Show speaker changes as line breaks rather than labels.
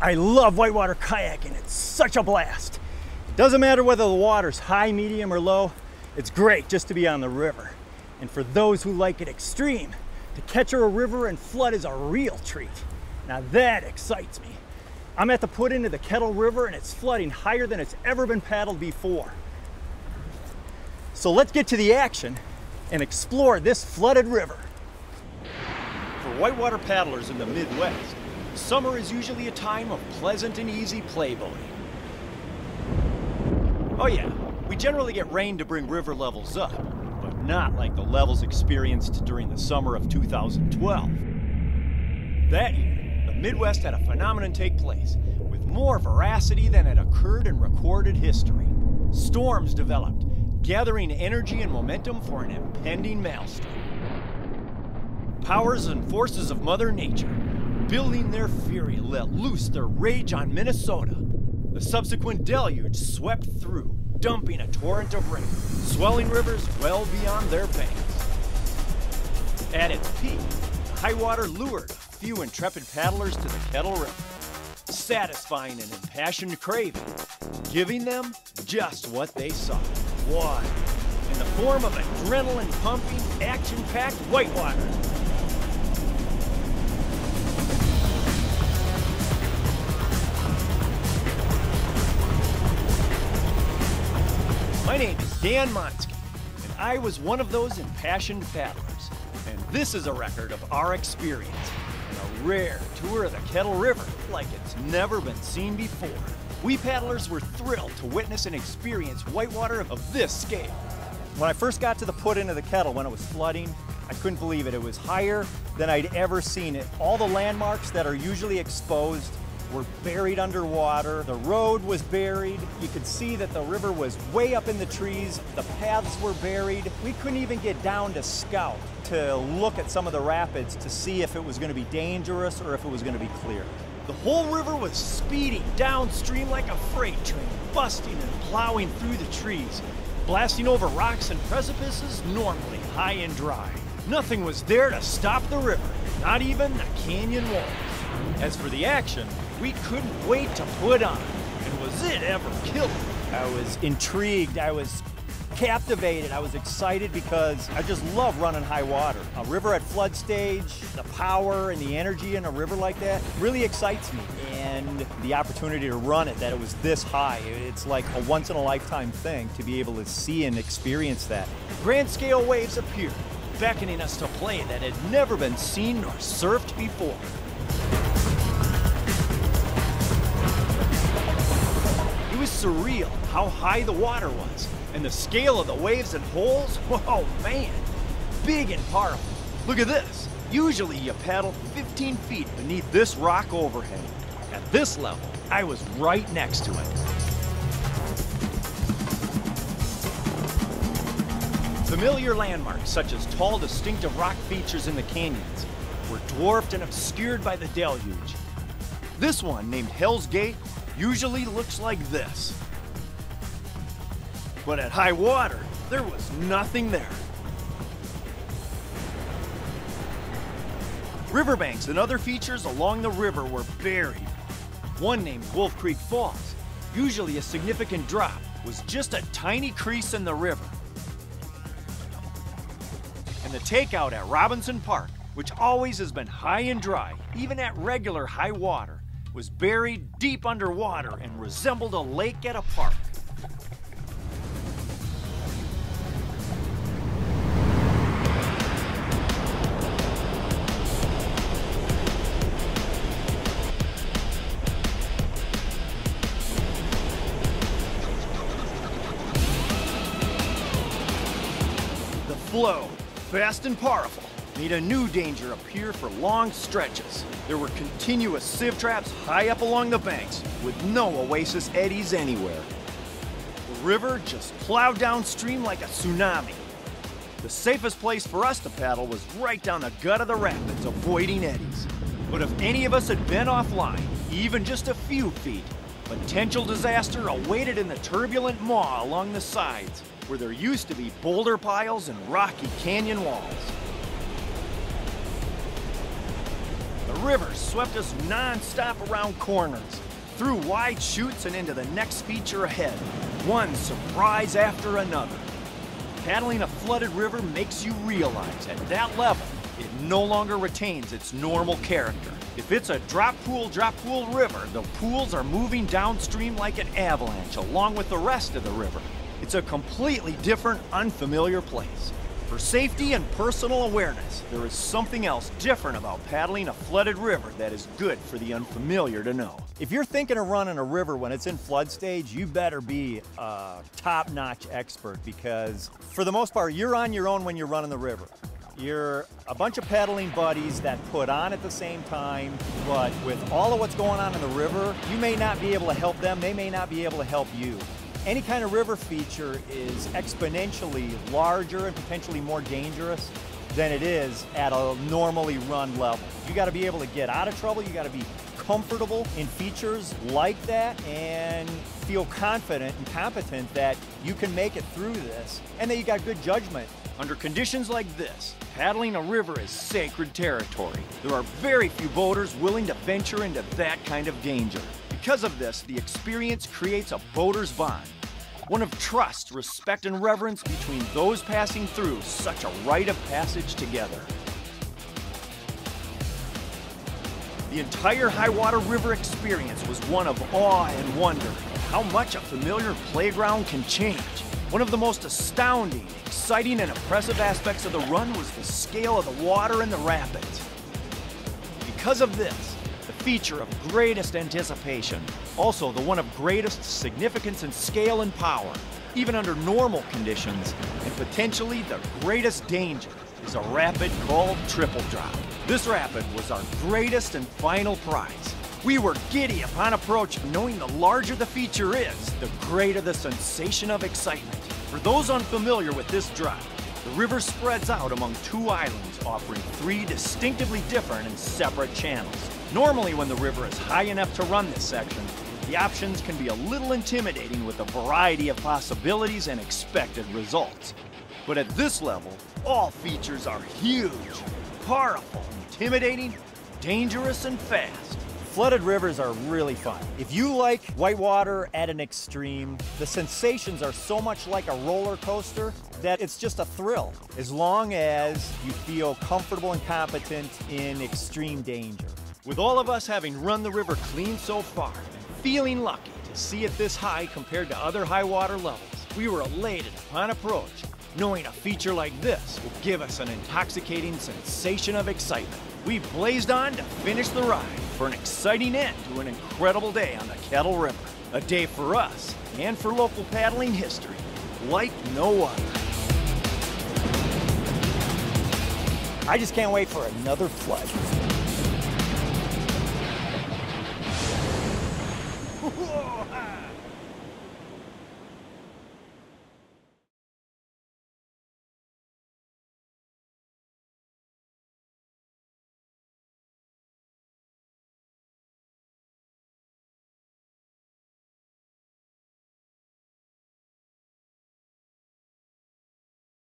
I love whitewater kayaking. It's such a blast. It doesn't matter whether the water's high, medium, or low. It's great just to be on the river. And for those who like it extreme, to catch a river and flood is a real treat. Now that excites me. I'm at the put into the Kettle River and it's flooding higher than it's ever been paddled before. So let's get to the action and explore this flooded river. For whitewater paddlers in the Midwest, summer is usually a time of pleasant and easy play boating. Oh yeah, we generally get rain to bring river levels up, but not like the levels experienced during the summer of 2012. That year, the Midwest had a phenomenon take place with more veracity than had occurred in recorded history. Storms developed, gathering energy and momentum for an impending maelstrom. Powers and forces of Mother Nature, building their fury, let loose their rage on Minnesota. The subsequent deluge swept through, dumping a torrent of rain, swelling rivers well beyond their banks. At its peak, high water lured a few intrepid paddlers to the Kettle River, satisfying an impassioned craving, giving them just what they sought. Water, in the form of adrenaline-pumping, action-packed whitewater. My name is Dan Monsky, and I was one of those impassioned paddlers. And this is a record of our experience in a rare tour of the Kettle River like it's never been seen before. We paddlers were thrilled to witness and experience whitewater of this scale. When I first got to the put into the Kettle when it was flooding, I couldn't believe it. It was higher than I'd ever seen it. All the landmarks that are usually exposed were buried underwater. The road was buried. You could see that the river was way up in the trees. The paths were buried. We couldn't even get down to scout to look at some of the rapids to see if it was going to be dangerous or if it was going to be clear. The whole river was speeding downstream like a freight train, busting and plowing through the trees, blasting over rocks and precipices normally high and dry. Nothing was there to stop the river, not even the canyon walls. As for the action, we couldn't wait to put on, and was it ever killer? I was intrigued, I was captivated, I was excited because I just love running high water. A river at flood stage, the power and the energy in a river like that really excites me. And the opportunity to run it, that it was this high, it's like a once-in-a-lifetime thing to be able to see and experience that. Grand scale waves appeared, beckoning us to play that had never been seen nor surfed before. It was surreal how high the water was, and the scale of the waves and holes, oh man, big and powerful. Look at this. Usually you paddle 15 feet beneath this rock overhang. At this level, I was right next to it. Familiar landmarks such as tall, distinctive rock features in the canyons were dwarfed and obscured by the deluge. This one, named Hell's Gate, usually looks like this. But at high water, there was nothing there. Riverbanks and other features along the river were buried. One named Wolf Creek Falls, usually a significant drop, was just a tiny crease in the river. And the takeout at Robinson Park, which always has been high and dry, even at regular high water, was buried deep underwater and resembled a lake at a park. The flow, fast and powerful, made a new danger appear for long stretches. There were continuous sieve traps high up along the banks, with no oasis eddies anywhere. The river just plowed downstream like a tsunami. The safest place for us to paddle was right down the gut of the rapids, avoiding eddies. But if any of us had been offline, even just a few feet, potential disaster awaited in the turbulent maw along the sides, where there used to be boulder piles and rocky canyon walls. The River swept us non-stop around corners, through wide chutes and into the next feature ahead, one surprise after another. Paddling a flooded river makes you realize at that level, it no longer retains its normal character. If it's a drop pool river, the pools are moving downstream like an avalanche along with the rest of the river. It's a completely different, unfamiliar place. For safety and personal awareness, there is something else different about paddling a flooded river that is good for the unfamiliar to know. If you're thinking of running a river when it's in flood stage, you better be a top-notch expert, because for the most part, you're on your own when you're running the river. You're a bunch of paddling buddies that put on at the same time, but with all of what's going on in the river, you may not be able to help them, they may not be able to help you. Any kind of river feature is exponentially larger and potentially more dangerous than it is at a normally run level. You gotta be able to get out of trouble, you gotta be comfortable in features like that and feel confident and competent that you can make it through this and that you got good judgment. Under conditions like this, paddling a river is sacred territory. There are very few boaters willing to venture into that kind of danger. Because of this, the experience creates a boater's bond, one of trust, respect, and reverence between those passing through such a rite of passage together. The entire high water river experience was one of awe and wonder at how much a familiar playground can change. One of the most astounding, exciting, and impressive aspects of the run was the scale of the water in the rapids. Because of this, the feature of greatest anticipation, also the one of greatest significance and scale and power, even under normal conditions, and potentially the greatest danger, is a rapid called Triple Drop. This rapid was our greatest and final prize. We were giddy upon approach, knowing the larger the feature is, the greater the sensation of excitement. For those unfamiliar with this drop, the river spreads out among two islands, offering three distinctively different and separate channels. Normally, when the river is high enough to run this section, the options can be a little intimidating with a variety of possibilities and expected results. But at this level, all features are huge, powerful, intimidating, dangerous, and fast. Flooded rivers are really fun. If you like whitewater at an extreme, the sensations are so much like a roller coaster that it's just a thrill, as long as you feel comfortable and competent in extreme danger. With all of us having run the river clean so far, and feeling lucky to see it this high compared to other high water levels, we were elated upon approach, knowing a feature like this will give us an intoxicating sensation of excitement. We blazed on to finish the ride for an exciting end to an incredible day on the Kettle River. A day for us and for local paddling history like no other. I just can't wait for another flood.